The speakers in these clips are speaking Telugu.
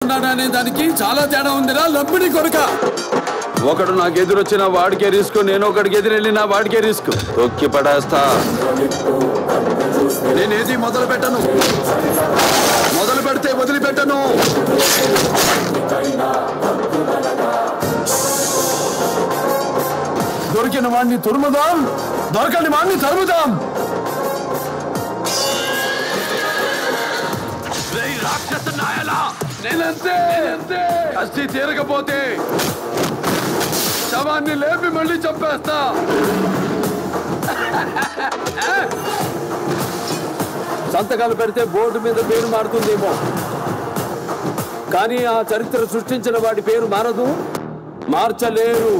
ఉన్నాడనే దానికి చాలా తేడా ఉందిరా లంపిడి కొరక. ఒకడు నాకు ఎదురొచ్చిన వాడికే రిస్క్, నేను ఒకడికి ఎదురెళ్ళిన వాడికే రిస్క్. తొక్కి పడేస్తా. నేనేది మొదలు పెట్టను, మొదలు పెడితే వదిలిపెట్టను. దొరికిన వాడిని తురుముదాం, దొరకని వాడిని తరుముదాం. నేనంతే. అస్తి తీరకపోతే శవాన్ని లేపి మళ్ళీ చంపేస్తా. సంతకాలు పెడితే బోర్డు మీద పేరు మారుతుందేమో, కానీ ఆ చరిత్ర సృష్టించిన వాడి పేరు మారదు, మార్చలేరు.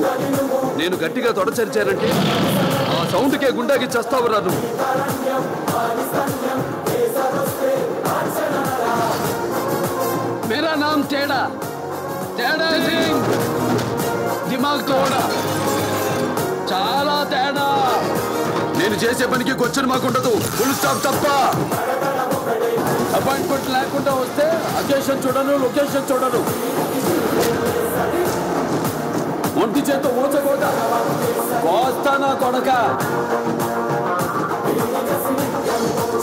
నేను గట్టిగా తొడచరిచానంటే ఆ సౌండ్కే గుండాకి చేస్తావు రాను. मेरा नाम टेढ़ा टेढ़ा सिंह, दिमाग तोड़ा, చాలా తేడా. నేను చేసే పనికి క్వశ్చన్ మార్క్ ఉండదు, ఫుల్ స్టాప్ తప్ప. అపాయింట్మెంట్ లేకుండా వస్తే అకేషన్ చూడను, లొకేషన్ చూడను. ఒంటి చేతో ఊచకోట కోస్తానా కొడక.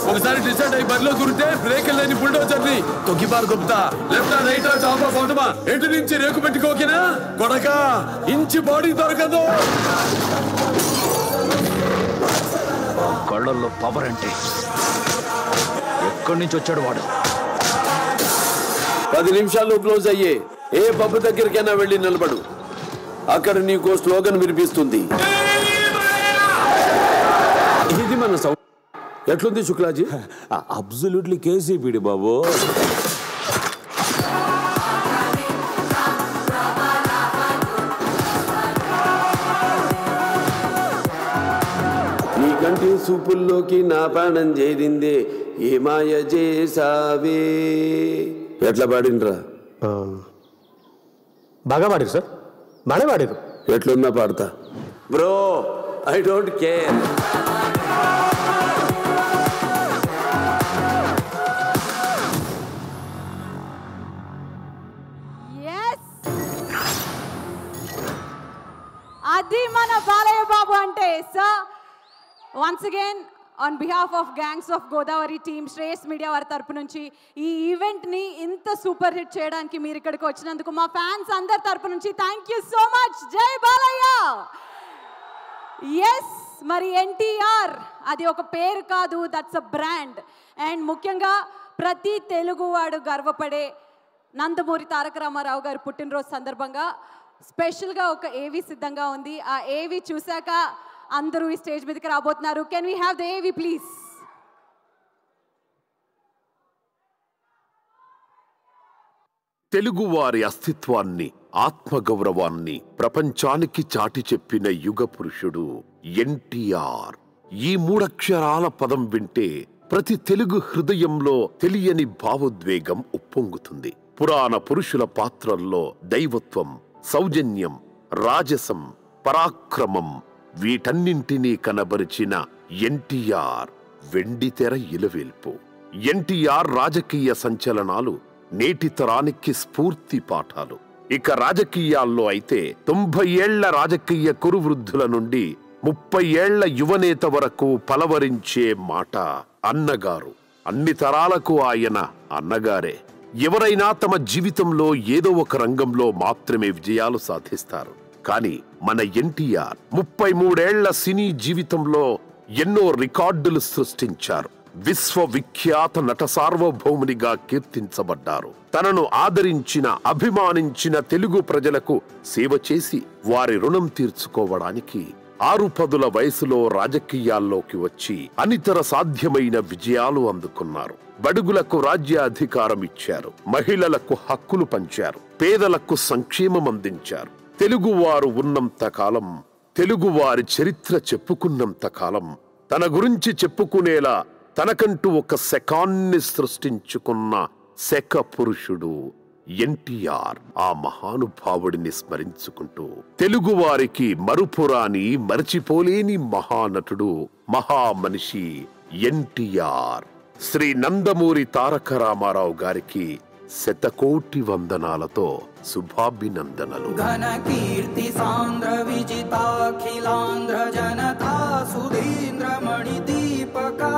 ఒకసారి డిసైడ్ అయ్యి బరిలో దూరితే బ్రేక్ లేని బుల్డోజర్ని తొక్కిబారు దొబ్బుతా. లెఫ్ట్ రైట్ టాప్ బాటమా ఎటు నుంచి రేకు పెట్టుకోకినా కొడక. ఇంచి బాడీ దొరకదు. కళ్ళల్లో పవర్ అంటే ఎక్కడి నుంచి వచ్చాడు వాడు? 10 నిమిషాల్లో క్లోజ్ అయ్యే ఏ పబ్బు దగ్గరికైనా వెళ్ళి నిలబడు. అక్కడ నీకు స్లోగన్ వినిపిస్తుంది. ఇది మన సౌండ్. ఎట్లుంది శుక్లాజీ? అబ్సల్యూట్లీ కేసీపీడి బాబు. నీ కంటి సూపుల్లోకి నా ప్రాణం చేరిందే, ఏ మాయ చేసావే. ఎట్లా పాడినరా? బాగా పాడారు సార్, బాగా పాడారు. ఎట్లున్నా పాడతా బ్రో, ఐ డోంట్ కేర్. అది మన బాలయ్య బాబు అంటే. Sir once again on behalf of gangs of Godavari team, Shreyas media వారి తరపు నుంచి ఈ ఈవెంట్ని ఇంత సూపర్ హిట్ చేయడానికి మీరు ఇక్కడికి వచ్చినందుకు మా ఫ్యాన్స్ అందరి తరపు నుంచి థ్యాంక్ యూ సో మచ్. జై బాలయ్య. ఎస్, మరి ఎన్టీఆర్ అది ఒక పేరు కాదు, దట్స్ అ బ్రాండ్. అండ్ ముఖ్యంగా ప్రతి తెలుగువాడు గర్వపడే నందమూరి తారక రామారావు గారి పుట్టినరోజు సందర్భంగా స్పెషల్గా ఒక ఏవీ సిద్ధంగా ఉంది. ఆ ఏవీ చూశాక అందరూ ఈ స్టేజ్ మీదకి రాబోతున్నారు. కెన్ వీ హ్యావ్ ద ఏవీ ప్లీజ్? తెలుగువారి అస్తిత్వాన్ని, ఆత్మగౌరవాన్ని ప్రపంచానికి చాటి చెప్పిన యుగ పురుషుడు ఎన్టీఆర్. ఈ 3 అక్షరాల పదం వింటే ప్రతి తెలుగు హృదయంలో తెలియని భావోద్వేగం ఉప్పొంగుతుంది. పురాణ పురుషుల పాత్రల్లో దైవత్వం, సౌజన్యం, రాజసం, పరాక్రమం వీటన్నింటినీ కనబరిచిన ఎన్టీఆర్ వెండితెర ఇలవేల్పు. ఎన్టీఆర్ రాజకీయ సంచలనాలు నేటి తరానికి స్ఫూర్తి పాఠాలు. ఇక రాజకీయాల్లో అయితే 90 ఏళ్ల రాజకీయ కురువృద్ధుల నుండి 30 ఏళ్ల యువనేత వరకు పలవరించే మాట అన్నగారు. అన్ని తరాలకు ఆయన అన్నగారే. ఎవరైనా తమ జీవితంలో ఏదో ఒక రంగంలో మాత్రమే విజయాలు సాధిస్తారు. కానీ మన ఎన్టీఆర్ 33 ఏళ్ల సినీ జీవితంలో ఎన్నో రికార్డులు సృష్టించారు. విశ్వవిఖ్యాత నట సార్వభౌమునిగా కీర్తించబడ్డారు. తనను ఆదరించిన, అభిమానించిన తెలుగు ప్రజలకు సేవ చేసి వారి రుణం తీర్చుకోవడానికి 6 వయసులో రాజకీయాల్లోకి వచ్చి అనితర సాధ్యమైన విజయాలు అందుకున్నారు. బడుగులకు రాజ్యాధికారం ఇచ్చారు, మహిళలకు హక్కులు పంచారు, పేదలకు సంక్షేమం అందించారు. తెలుగువారు ఉన్నంత కాలం, తెలుగువారి చరిత్ర చెప్పుకున్నంత కాలం తన గురించి చెప్పుకునేలా తనకంటూ ఒక శకాన్ని సృష్టించుకున్న శక పురుషుడు ఎన్టీఆర్. ఆ మహానుభావుడిని స్మరించుకుంటూ తెలుగువారికి మరుపురాని, మరచిపోలేని మహానటుడు, మహామనిషి ఎన్టీఆర్. శ్రీ నందమూరి తారక రామారావు గారికి శతకోటి వందనాలతో శుభాభినందనలు. ఘన కీర్తి సాంద్ర విజితాఖిలాంధ్ర జనతా సుధీంద్ర మణి దీపకా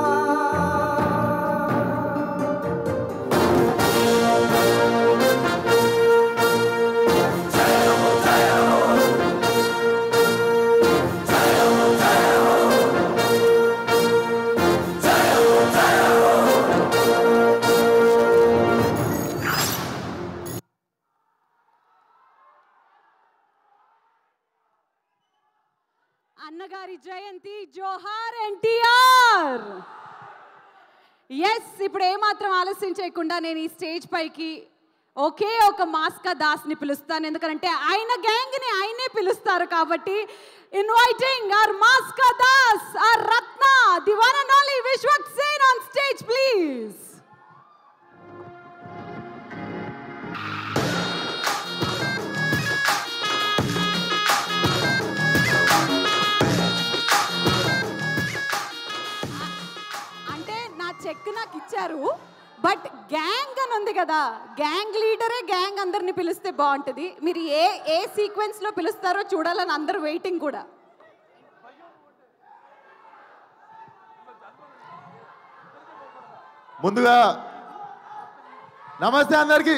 అన్నగారి జయంతి జోహార్ ఎన్టీఆర్. ఎస్, ఇప్పుడు ఏమాత్రం ఆలస్యం చేయకుండా నేను ఈ స్టేజ్ పైకి ఒకే ఒక మాస్కా దాస్ని పిలుస్తాను. ఎందుకంటే ఆయన గ్యాంగ్ని ఆయనే పిలుస్తారు కాబట్టి. ఇన్వైటింగ్ అవర్ మాస్కా Das, our Ratna, the one and only Vishwak Sen on stage please. Check నాకు ఇచ్చారు, బట్ గ్యాంగ్ అని ఉంది కదా, గ్యాంగ్ లీడరే గ్యాంగ్ అందరిని పిలిస్తే బాగుంటుంది. మీరు ఏ సీక్వెన్స్ లో పిలుస్తారో చూడాలని అందరూ వెయిటింగ్ కూడా. ముందుగా నమస్తే అందరికి.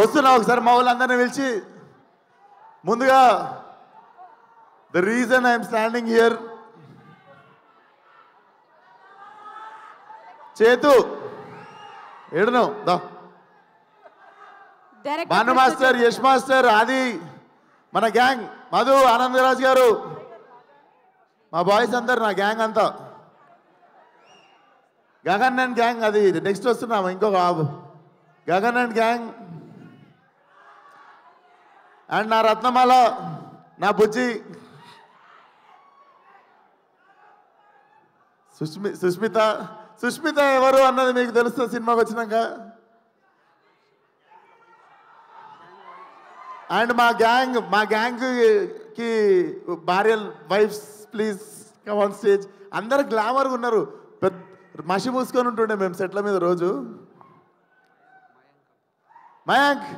వస్తున్నా ఒకసారి మా వాళ్ళందరినీ పిలిచి. ముందుగా the reason I'm standing here, చేతు ఏడును భాను మాస్టర్, యష్ మాస్టర్, ఆది, మన గ్యాంగ్, మధు, ఆనందరాజ్ గారు, మా బాయ్స్ అందరు, నా గ్యాంగ్ అంతా, గగన్ అండ్ గ్యాంగ్. అది నెక్స్ట్ వస్తున్నాము, ఇంకొక బాబు గగన్ అండ్ గ్యాంగ్. అండ్ నా రత్నమాల, నా బుజ్జి సుష్మిత. సుష్మిత ఎవరు అన్నది మీకు తెలుస్తుంది సినిమాకి వచ్చినాక. అండ్ మా గ్యాంగ్కి భార్యల్, wives please come on stage. అందరు గ్లామర్గా ఉన్నారు, పెద్ద మసి మూసుకొని ఉంటుండే మేము సెట్ల మీద రోజు. మయాంక్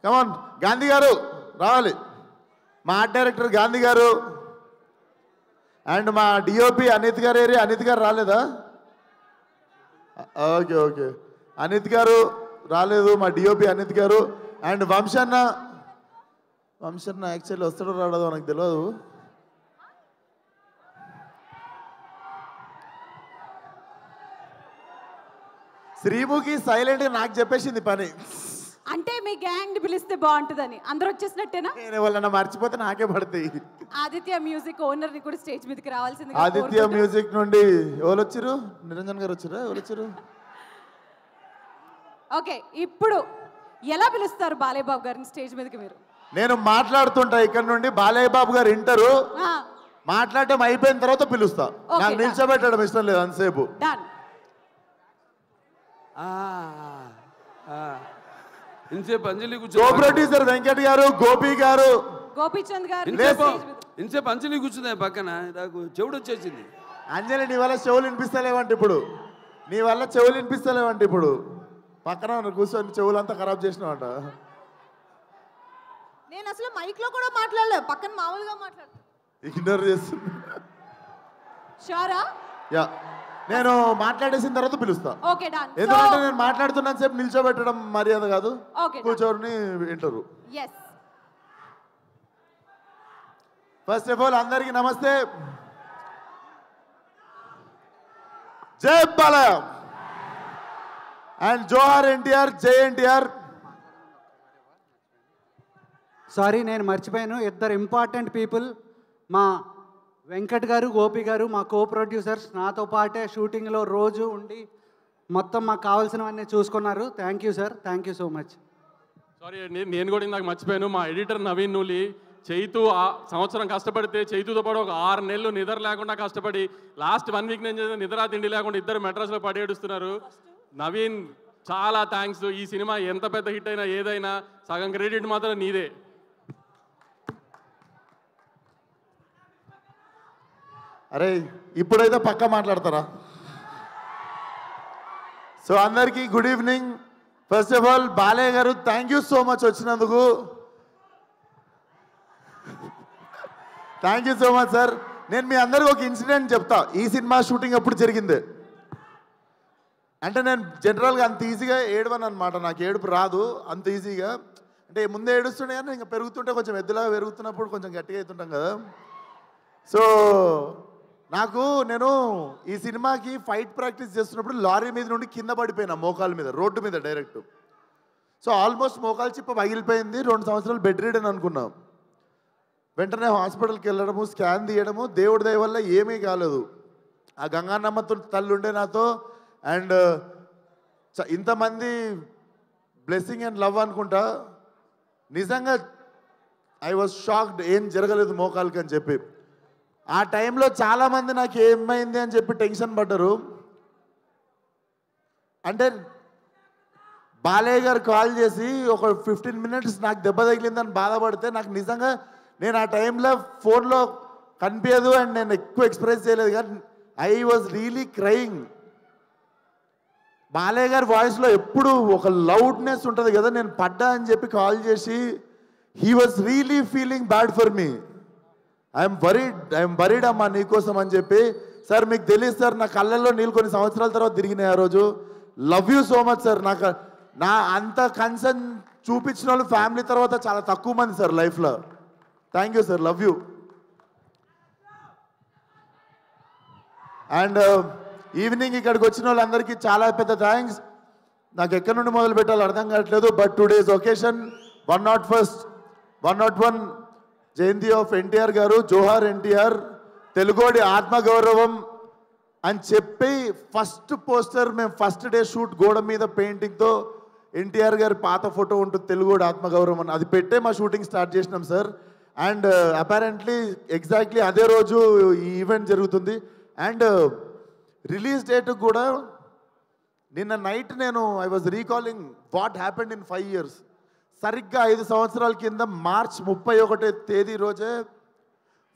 కమాన్, గాంధీ గారు రావాలి, మా ఆర్ట్ డైరెక్టర్ గాంధీ గారు. అండ్ మా డిఓపి అనిత్ గారు. అనిత్ గారు రాలేదా? ఓకే ఓకే, అనిత్ గారు రాలేదు, మా డిఓపి అనిత్ గారు. అండ్ వంశన్న యాక్చువల్లీ వస్తాడో రాడదో నాకు తెలియదు. శ్రీముఖి సైలెంట్గా నాకు చెప్పేసింది పని. అంటే మీ గ్యాంగ్ పిలిస్తే బాగుంటుందని. అందరూ వచ్చేసినట్టేనా? నేను వాళ్ళని మర్చిపోతే నాకే పడతాయి. ఆదిత్య మ్యూజిక్ ఓనర్ ని కూడా స్టేజ్ మీదకి రావాల్సింది. ఆదిత్య మ్యూజిక్ నుండి ఎవరు వచ్చారు? నిరంజన్ గారు వచ్చారా? ఎవరు వచ్చారు? ఓకే, ఇప్పుడు ఎలా పిలుస్తారు బాలయ్య బాబు గారిని స్టేజ్ మీదకి? మీరు నేను మాట్లాడుతుంటా ఇక్కడ నుండి, బాలయ్య బాబు గారు వింటారు, మాట్లాడటం అయిపోయిన తర్వాత పిలుస్తా. నాకు నిల్చోబెట్టడం ఇష్టం లేదు అంతసేపు. డన్. ఇంతసేపు అంజలి కో ప్రొడ్యూసర్ వెంకట్ గారు, గోపి గారు, గోపీచంద్ గారు. ఇంతసేపు అంజలి కూర్చుంది పక్కన, నాకు చెవుడు వచ్చేసింది. అంజలి నీ వల్ల చెవులు వినిపిస్తలేవంటే ఇప్పుడు, నీ వల్ల చెవులు వినిపిస్తలేవంటే ఇప్పుడు. పక్కన కూర్చొని చెవులంతా ఖరాబ్ చేసినావంట. నేను అసలు మైక్ లో కూడా మాట్లాడలేదు, పక్కన మామూలుగా మాట్లాడుతున్నా. ఇగ్నోర్ చేస్తుంది. షూరా? యా, నేను మాట్లాడేసిన తర్వాత పిలుస్తా. Okay done. ఎందుకంటే నేను మాట్లాడుతున్నాను సేపు నిల్చోబెట్టడం మర్యాద కాదు. ఓకే, కూర్చోని వింటారు. yes. ఫస్ట్ ఆఫ్ ఆల్ అందరికీ నమస్తే. జై బాలయ్య అండ్ జోహార్ ఎన్టీఆర్, జై ఎన్టీఆర్. సారీ, నేను మర్చిపోయాను. ఇద్దరు ఇంపార్టెంట్ పీపుల్, మా వెంకట్ గారు, గోపి గారు, మా కో ప్రొడ్యూసర్స్, నాతో పాటే షూటింగ్లో రోజు ఉండి మొత్తం మాకు కావాల్సినవన్నీ చూసుకున్నారు. Thank you sir, thank you so much. Sorry అండి, నేను కూడా ఇందాక మర్చిపోయాను. మా ఎడిటర్ నవీన్ నూలి, చైతు సంవత్సరం కష్టపడితే చైతుతో పాటు ఒక 6 నెలలు నిద్ర లేకుండా కష్టపడి లాస్ట్ 1 వీక్ నేను నిద్ర తిండి లేకుండా ఇద్దరు మెడ్రాస్లో పడి ఏడుస్తున్నారు. నవీన్ చాలా థ్యాంక్స్. ఈ సినిమా ఎంత పెద్ద హిట్ అయినా ఏదైనా సగం క్రెడిట్ మాత్రం నీదే. అరే ఇప్పుడైతే పక్క మాట్లాడతారా? సో అందరికీ good evening. First of all Balayya గారు థ్యాంక్ యూ సో మచ్ వచ్చినందుకు. Thank you so much sir. నేను మీ అందరికీ ఒక ఇన్సిడెంట్ చెప్తా. ఈ సినిమా షూటింగ్ ఎప్పుడు జరిగింది అంటే, నేను జనరల్గా అంత ఈజీగా ఏడవను అనమాట. నాకు ఏడుపు రాదు అంత ఈజీగా. అంటే ముందే ఏడుస్తుండే కానీ ఇంకా పెరుగుతుంటే కొంచెం ఎద్దులాగా పెరుగుతున్నప్పుడు కొంచెం గట్టిగా అవుతుంటాం కదా. సో నేను ఈ సినిమాకి ఫైట్ ప్రాక్టీస్ చేస్తున్నప్పుడు లారీ మీద నుండి కింద పడిపోయినా, మోకాల మీద, రోడ్డు మీద డైరెక్ట్. సో ఆల్మోస్ట్ మోకాలు చిప్ప పగిలిపోయింది. 2 సంవత్సరాలు బెడ్ రీడ్ అని అనుకున్నాం. వెంటనే హాస్పిటల్కి వెళ్ళడము, స్కాన్ తీయడము, దేవుడి దయ వల్ల ఏమీ కాలేదు. ఆ గంగానమ్మ తల్లి ఉండే నాతో. అండ్ ఇంతమంది బ్లెస్సింగ్ అండ్ లవ్ అనుకుంటా. నిజంగా ఐ వాజ్ షాక్డ్, ఏం జరగలేదు మోకాలకి అని చెప్పి. ఆ టైంలో చాలామంది నాకు ఏమైంది అని చెప్పి టెన్షన్ పడ్డారు. అంటే బాలయ్య గారు కాల్ చేసి ఒక 15 మినిట్స్ నాకు దెబ్బ తగిలిందని బాధపడితే, నాకు నిజంగా నేను ఆ టైంలో ఫోన్లో కనిపించదు అండ్ నేను ఎక్కువ ఎక్స్ప్రెస్ చేయలేదు, కానీ I was really crying. Balayya గారి వాయిస్లో ఎప్పుడు ఒక లౌడ్నెస్ ఉంటుంది కదా. నేను పడ్డా అని చెప్పి కాల్ చేసి, he was really feeling bad for me. I'm worried అమ్మా నీకోసం అని చెప్పి. సార్ మీకు తెలియదు సార్, నా కళ్ళల్లో నీళ్ళు కొన్ని సంవత్సరాల తర్వాత తిరిగినాయి ఆ రోజు. Love you so much sir. నా అంత కన్సర్న్ చూపించిన వాళ్ళు ఫ్యామిలీ తర్వాత చాలా తక్కువ మంది సార్ లైఫ్లో. Thank you sir, love you. And evening ఇక్కడికి వచ్చిన వాళ్ళందరికీ చాలా పెద్ద థ్యాంక్స్. నాకు ఎక్కడి నుండి మొదలు పెట్టాలో అర్థం కావట్లేదు. బట్ టుడేస్ ఒకేషన్ 101 జయంతి ఆఫ్ ఎన్టీఆర్ గారు. జోహార్ ఎన్టీఆర్, తెలుగోడి ఆత్మగౌరవం అని చెప్పి ఫస్ట్ పోస్టర్ మేము ఫస్ట్ డే షూట్ గోడ మీద పెయింటింగ్తో ఎన్టీఆర్ గారి పాత ఫోటో ఉంటుంది, తెలుగోడి ఆత్మగౌరవం అని, అది పెట్టే మా షూటింగ్ స్టార్ట్ చేసినాం సార్. అండ్ అపారెంట్లీ ఎగ్జాక్ట్లీ అదే రోజు ఈ ఈవెంట్ జరుగుతుంది. అండ్ రిలీజ్ డేట్ కూడా నిన్న night I was recalling what happened in 5 years. సరిగ్గా 5 సంవత్సరాల కింద మార్చ్ 31వ తేదీ రోజే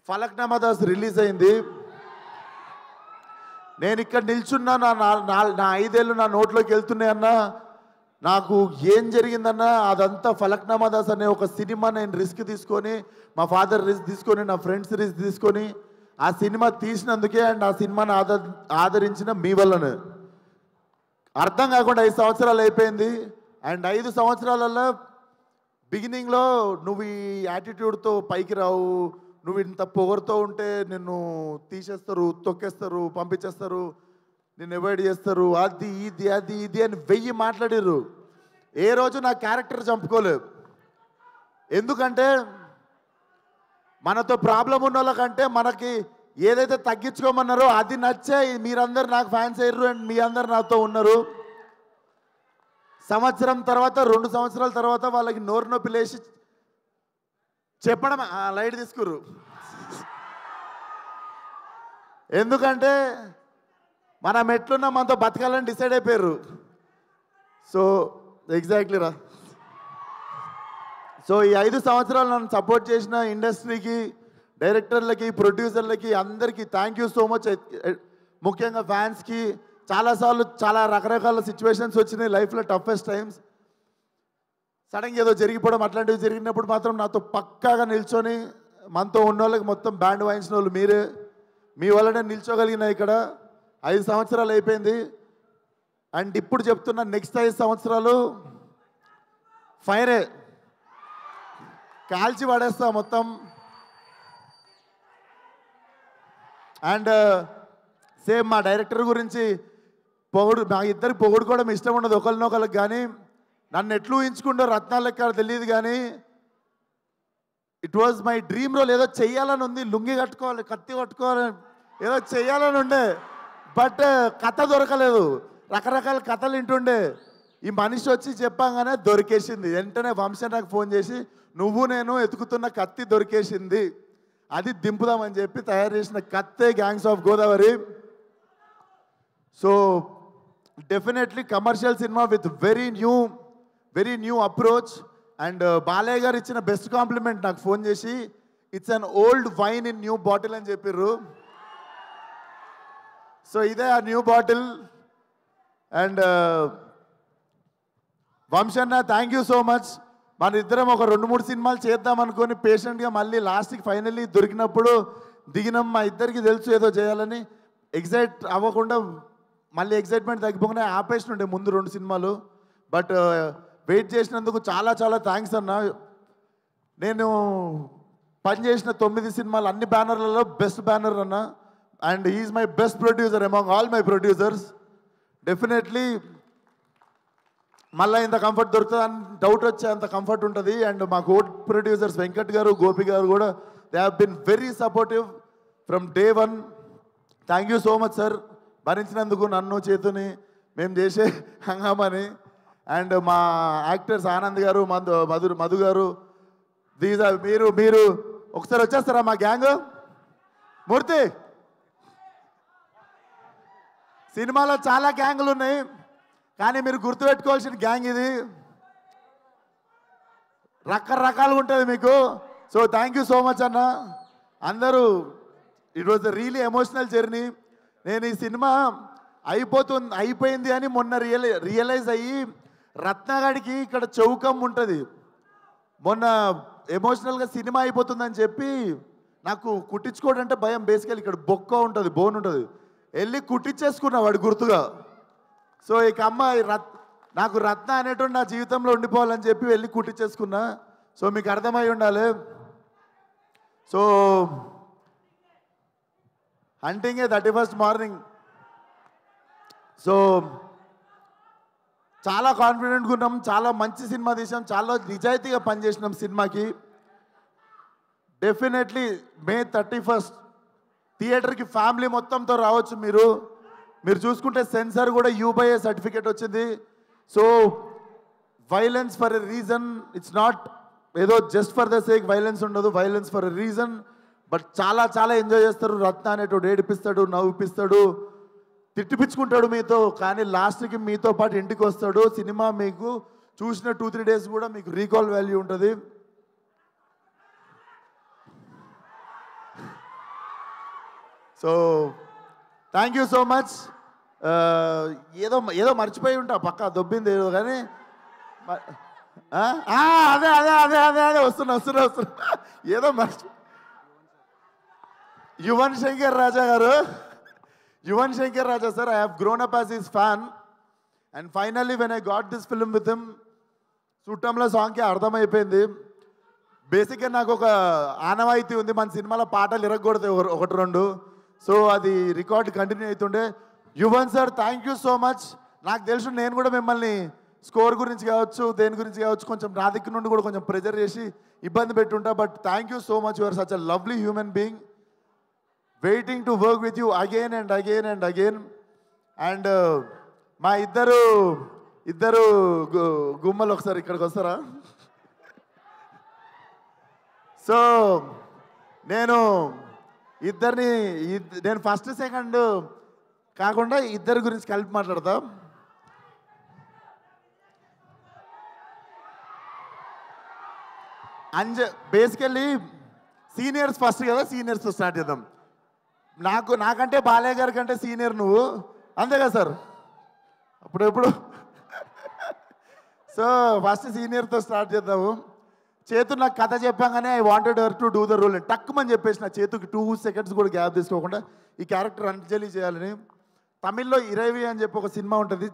ఫలక్నామా దాస్ రిలీజ్ అయింది. నేను ఇక్కడ నిల్చున్నా, నా 5 ఏళ్ళు నా నోట్లోకి వెళ్తున్నాయన్నా, నాకు ఏం జరిగిందన్నా అదంతా ఫలక్నామా దాస్ అనే ఒక సినిమా నేను రిస్క్ తీసుకొని, మా ఫాదర్ రిస్క్ తీసుకొని, నా ఫ్రెండ్స్ రిస్క్ తీసుకొని ఆ సినిమా తీసినందుకే అండ్ ఆ సినిమాని ఆదరించిన మీ వల్లనే. అర్థం కాకుండా 5 సంవత్సరాలు అయిపోయింది. అండ్ 5 సంవత్సరాలలో బిగినింగ్లో నువ్వు ఈ యాటిట్యూడ్తో పైకి రావు, నువ్వు ఇంత పొగరుతో ఉంటే నిన్ను తీసేస్తారు, తొక్కేస్తారు, పంపించేస్తారు, నిన్ను అవాయిడ్ చేస్తారు, అది ఇది అని 1000 మాట్లాడారు. ఏ రోజు నా క్యారెక్టర్ చంపుకోలేదు. ఎందుకంటే మనతో ప్రాబ్లం ఉన్న వాళ్ళకంటే మనకి ఏదైతే తగ్గించుకోమన్నారో అది నచ్చే మీరందరూ నాకు ఫ్యాన్స్ అయ్యారు అండ్ మీ అందరు నాతో ఉన్నారు. సంవత్సరం తర్వాత 2 సంవత్సరాల తర్వాత వాళ్ళకి నోరు నొప్పి లేచి చెప్పడం లైట్ తీసుకురు. ఎందుకంటే మనం ఎట్లున్నా మనతో బతకాలని డిసైడ్ అయిపోయారు. సో ఎగ్జాక్ట్లీ రా. సో ఈ 5 సంవత్సరాలు నన్ను సపోర్ట్ చేసిన ఇండస్ట్రీకి, డైరెక్టర్లకి, ప్రొడ్యూసర్లకి అందరికీ థ్యాంక్ యూ సో మచ్. ముఖ్యంగా ఫ్యాన్స్కి. చాలాసార్లు చాలా రకరకాల సిచ్యువేషన్స్ వచ్చినాయి లైఫ్లో, టఫెస్ట్ టైమ్స్. సడన్గా ఏదో జరిగిపోవడం అట్లాంటివి జరిగినప్పుడు మాత్రం నాతో పక్కాగా నిల్చొని మనతో ఉన్న వాళ్ళకి మొత్తం బ్యాండ్ వాయించిన వాళ్ళు మీరే. మీ వల్లనే నిల్చోగలిగిన ఇక్కడ. 5 సంవత్సరాలు అయిపోయింది. అండ్ ఇప్పుడు చెప్తున్నా, నెక్స్ట్ 5 సంవత్సరాలు ఫైరే, కాల్చి పడేస్తా మొత్తం. అండ్ సేమ్ మా డైరెక్టర్ గురించి మా ఇద్దరికి పొగుడుకోవడం ఇష్టం ఉండదు ఒకరినొకరికి, కానీ నన్ను ఎట్లు ఊహించుకుంటో రత్నాలు లెక్క తెలియదు, కానీ it was my dream role. ఏదో చెయ్యాలని ఉంది, లుంగి కట్టుకోవాలి, కత్తి కట్టుకోవాలి, ఏదో చెయ్యాలని ఉండే. బట్ కథ దొరకలేదు. రకరకాల కథలు వింటుండే. ఈ మనిషి వచ్చి చెప్పంగానే దొరికేసింది. వెంటనే వంశీ నాకు ఫోన్ చేసి, నువ్వు నేను ఎతుకుతున్న కత్తి దొరికేసింది, అది దింపుదామని చెప్పి తయారు చేసిన కత్తే gangs of Godavari. So definitely commercial సినిమా with very new approach. And Balayya garu ఇచ్చిన బెస్ట్ కాంప్లిమెంట్ నాకు ఫోన్ చేసి, it's an old wine in new bottle అని చెప్పారు. సో ఇదే ఆ new bottle. And Vamsanna thank you so much. మన ఇద్దరం ఒక 2-3 సినిమాలు చేద్దాం అనుకొని పేషెంట్గా మళ్ళీ లాస్ట్కి ఫైనల్లీ దొరికినప్పుడు దిగినాం. మా ఇద్దరికి తెలుసు ఏదో చేయాలని. ఎగ్జైట్ అవ్వకుండా మళ్ళీ ఎగ్జైట్మెంట్ తగ్గిపోకుండా ఆపేసినుండే ముందు 2 సినిమాలు. బట్ వెయిట్ చేసినందుకు చాలా చాలా థ్యాంక్స్ అన్న. నేను పనిచేసిన 9 సినిమాలు అన్ని బ్యానర్లలో బెస్ట్ బ్యానర్ అన్న. And he's my best producer among all my producers. Definitely మళ్ళీ ఇంత కంఫర్ట్ దొరుకుతుంది అని డౌట్ వచ్చే అంత కంఫర్ట్ ఉంటుంది. అండ్ మా కో ప్రొడ్యూసర్స్ వెంకట్ గారు, గోపి గారు కూడా they have been very supportive from day 1. Thank you so much sir భరించినందుకు నన్ను, చేతుని, మేము చేసే హంగామని. అండ్ మా యాక్టర్స్ ఆనంద్ గారు, మధు గారు, దీస్ ఆర్ మీరు ఒకసారి వచ్చేస్తారా మా గ్యాంగ్? మూర్తి, సినిమాలో చాలా గ్యాంగులు ఉన్నాయి కానీ మీరు గుర్తుపెట్టుకోవాల్సిన గ్యాంగ్ ఇది. రకరకాలుగా ఉంటుంది మీకు. So thank you so much అన్న. అందరూ it was the really emotional journey. నేను ఈ సినిమా అయిపోయింది అని మొన్న రియలైజ్ అయ్యి రత్నగాడికి ఇక్కడ చౌకం ఉంటుంది. మొన్న ఎమోషనల్గా సినిమా అయిపోతుందని చెప్పి నాకు కుట్టించుకోవడం అంటే భయం. బేసికల్ ఇక్కడ బొక్క ఉంటుంది, బోన్ ఉంటుంది. వెళ్ళి కుట్టించేసుకున్నా వాడి గుర్తుగా. సో ఇక అమ్మాయి నాకు రత్న అనేటువంటి నా జీవితంలో ఉండిపోవాలని చెప్పి వెళ్ళి కుట్టించేసుకున్నా. సో మీకు అర్థమై ఉండాలి. So హంటింగే 31st morning. సో చాలా కాన్ఫిడెంట్గా ఉన్నాం, చాలా మంచి సినిమా తీసాం, చాలా నిజాయితీగా పనిచేసినాం సినిమాకి. డెఫినెట్లీ May 31st థియేటర్కి ఫ్యామిలీ మొత్తంతో రావచ్చు. మీరు చూసుకుంటే సెన్సార్ కూడా U/A సర్టిఫికేట్ వచ్చింది. So violence for a reason, it's not ఏదో just for the sake violence ఉండదు. Violence for a reason. But చాలా చాలా ఎంజాయ్ చేస్తారు. రత్న అనేటోడు ఏడిపిస్తాడు, నవ్విపిస్తాడు, తిట్టిపించుకుంటాడు మీతో, కానీ లాస్ట్కి మీతో పాటు ఇంటికి వస్తాడు. సినిమా మీకు చూసిన 2-3 days కూడా మీకు రీకాల్ వాల్యూ ఉంటుంది. So thank you so much. ఏదో మర్చిపోయి ఉంటా, పక్కా దొబ్బింది ఏదో, కానీ అదే అదే అదే అదే అదే వస్తున్నా ఏదో Yuvan Shankar Raja garu, Yuvan Shankar Raja sir, I have grown up as his fan. And finally when I got this film with him, చుట్టంలో సాంగ్కి అర్థమైపోయింది. బేసిక్గా నాకు ఒక ఆనవాయితీ ఉంది, మన సినిమాలో పాటలు ఇరగకూడదు 1-2. సో అది రికార్డ్ కంటిన్యూ అవుతుండే. Yuvan sir thank you so much. నాకు తెలుసు నేను కూడా మిమ్మల్ని స్కోర్ గురించి కావచ్చు, దేని గురించి కావచ్చు, కొంచెం నా దగ్గర నుండి కూడా కొంచెం ప్రెజర్ చేసి ఇబ్బంది పెట్టుంటా. But thank you so much. You are such a lovely human being. Waiting to work with you again and again and again. And మా ఇద్దరు గుమ్మలు ఒకసారి ఇక్కడికి వస్తారా? సో నేను ఫస్ట్ సెకండ్ కాకుండా ఇద్దరి గురించి కలిపి మాట్లాడతా. బేసికల్లీ సీనియర్స్ ఫస్ట్ కదా, సీనియర్స్తో స్టార్ట్ చేద్దాం. నాకంటే బాలయ్య గారి కంటే సీనియర్ నువ్వు, అంతే కదా సార్? అప్పుడెప్పుడు సో ఫస్ట్ సీనియర్తో స్టార్ట్ చేద్దాము. చేతు నాకు కథ చెప్పాగానే I wanted her to do the role అని టక్కుమని చెప్పేసి నా చేతుకి 2 seconds కూడా గ్యాప్ తీసుకోకుండా ఈ క్యారెక్టర్ అంజలి చేయాలని. తమిళ్లో ఇరవి అని చెప్పి ఒక సినిమా ఉంటుంది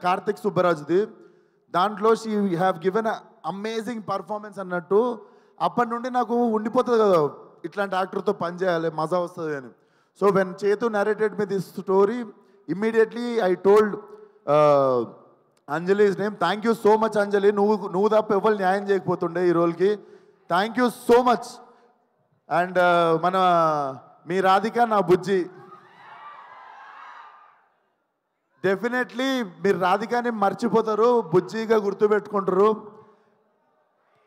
కార్తిక్ సుబ్బరాజుది. దాంట్లో she have given amazing performance అన్నట్టు. అప్పటి నుండి నాకు ఉండిపోతుంది కదా ఇట్లాంటి యాక్టర్తో పనిచేయాలి, మజా వస్తుంది అని. So when Chethu narrated me this story, immediately I told Anjali's name. Thank you so much Anjali. నువ్వు తప్ప ఎవరు న్యాయం చేయకపోతుండే ఈ రోల్కి. Thank you so much. And మీ రాధిక నా బుజ్జి. డెఫినెట్లీ మీరు రాధికాని మర్చిపోతారు, బుజ్జిగా గుర్తుపెట్టుకుంటారు.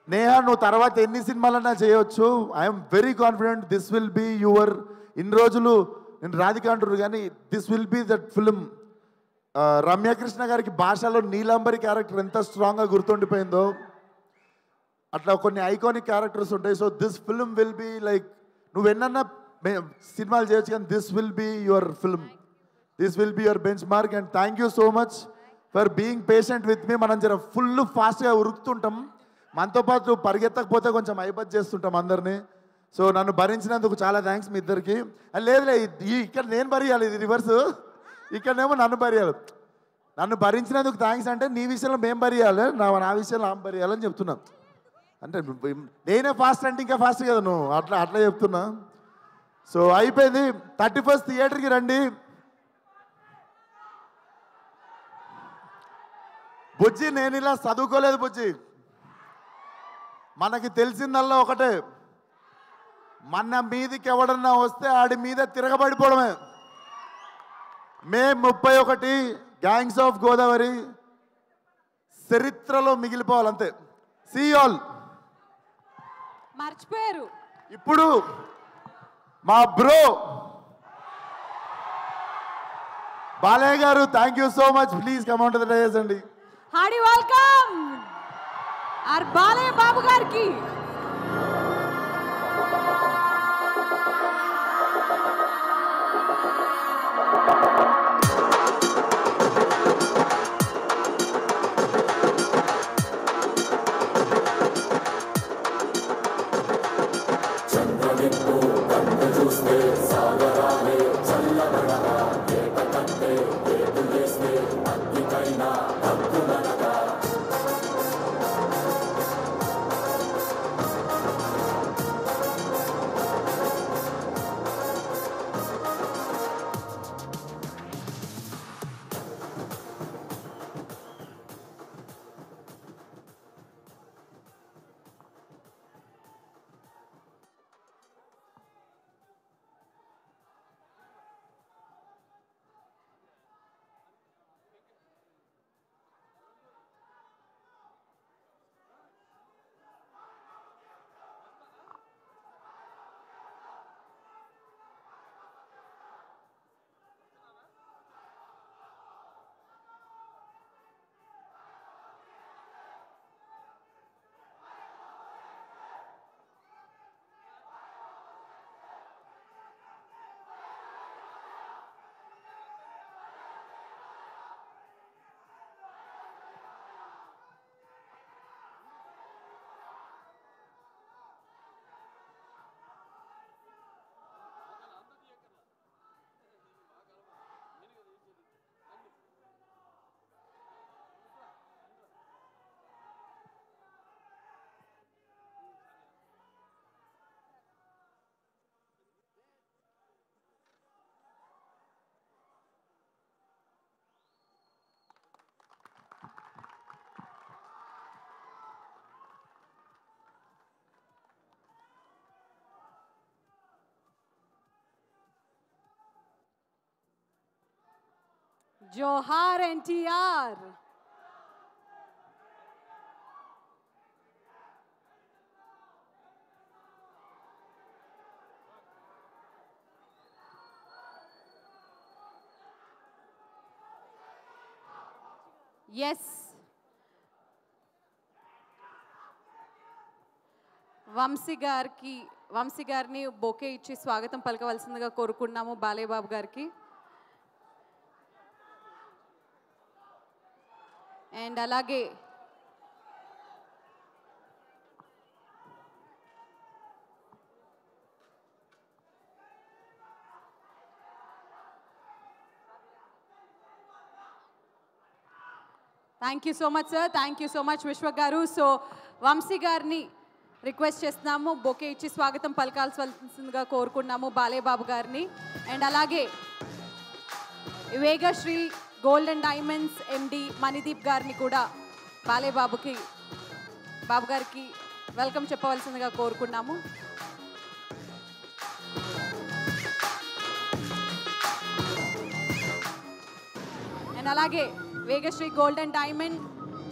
నేహా నువ్వు తర్వాత ఎన్ని సినిమాలన్నా చేయవచ్చు. I'm very confident this will be your. ఇన్ని రోజులు నేను రాధిక అంటారు కానీ this will be that film. Ramyakrishna గారికి భాషలో నీలాంబరి క్యారెక్టర్ ఎంత స్ట్రాంగ్గా గుర్తుండిపోయిందో అట్లా కొన్ని ఐకానిక్ క్యారెక్టర్స్ ఉంటాయి. So this film will be like, నువ్వు ఎన్నన్నా సినిమాలు చేయొచ్చు కానీ this will be your film, this will be your bench mark. And thank you so much for being patient with me. మనం జర ఫుల్ ఫాస్ట్గా ఉరుకుతుంటాం, మనతో పాటు పరిగెత్తకపోతే కొంచెం అయిబత్ చేస్తుంటాం అందరినీ. సో నన్ను భరించినందుకు చాలా థ్యాంక్స్ మీ ఇద్దరికి. లేదులే, ఇక్కడ నేను భరియాలి, ఇది రివర్స్. ఇక్కడనేమో నన్ను భరియాలి. నన్ను భరించినందుకు థ్యాంక్స్ అంటే నీ విషయంలో మేము భరియాలి, నా విషయంలో ఆమె భరియాలని చెప్తున్నా. అంటే నేనే ఫాస్ట్ అంటే ఇంకా ఫాస్ట్ కదా నువ్వు, అట్లా చెప్తున్నా. సో అయిపోయింది. 31st థియేటర్కి రండి. బుజ్జి, నేను ఇలా చదువుకోలేదు బుజ్జి. మనకి తెలిసిందల్లా ఒకటే, మన మీదికి ఎవడన్నా వస్తే ఆడి మీద తిరగబడిపోవడమే. మే 31 గ్యాంగ్స్ ఆఫ్ గోదావరి చరిత్రలో మిగిలిపోవాలంతే. See all. మర్చిపోయారు. ఇప్పుడు మా బ్రో బాలయ్య గారు, thank you so much. Please come on to the dais అండి. Hardy welcome are Balayya Babu గారికి. జోహార్ ఎన్టీఆర్. ఎస్, వంశీ గారిని బొకే ఇచ్చి స్వాగతం పలకవలసిందిగా కోరుకున్నాము బాలయ్య బాబు గారికి. అండ్ అలాగే thank you so much sir, thank you so much విశ్వ గారు. సో వంశీ గారిని రిక్వెస్ట్ చేస్తున్నాము, బొకే ఇచ్చి స్వాగతం పలకాల్సిందిగా కోరుకున్నాము బాలయ్య బాబు గారిని. అండ్ అలాగే వేగశ్రీ గోల్డ్ అండ్ డైమండ్స్ ఎండి మణిదీప్ గారిని కూడా బాలయ్య బాబు గారికి వెల్కమ్ చెప్పవలసిందిగా కోరుకున్నాము. అండ్ అలాగే వేగశ్రీ గోల్డ్ అండ్ డైమండ్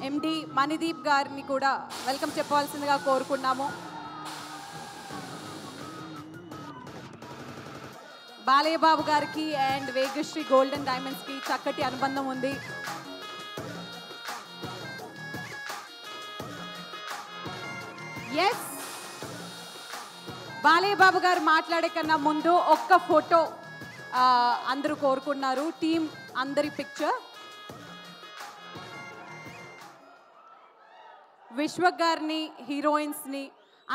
ఎండి మణిదీప్ గారిని కూడా వెల్కమ్ చెప్పవలసిందిగా కోరుకున్నాము. బాలయ్య బాబు గారికి అండ్ వేగశ్రీ గోల్డ్ అండ్ డైమండ్స్కి చక్కటి అనుబంధం ఉంది. ఎస్, బాలయ్య బాబు గారు మాట్లాడే కన్నా ముందు ఒక్క ఫోటో అందరూ కోరుకున్నారు, టీం అందరి పిక్చర్. విశ్వక్ గారిని, హీరోయిన్స్ని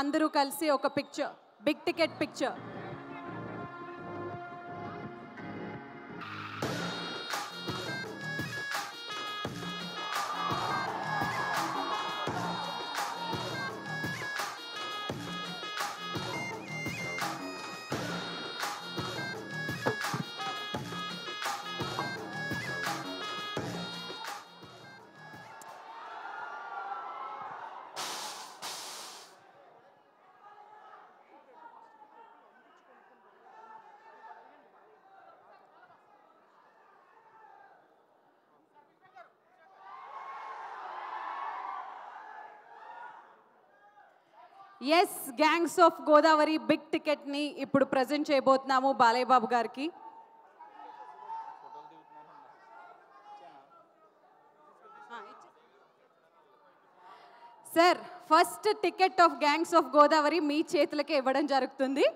అందరూ కలిసి ఒక picture, big ticket picture. Yes, gangs of Godavari big టికెట్ని ఇప్పుడు ప్రజెంట్ చేయబోతున్నాము బాలయ్య బాబు గారికి. Sir, first ticket of gangs of Godavari మీ చేతులకే ఇవ్వడం జరుగుతుంది.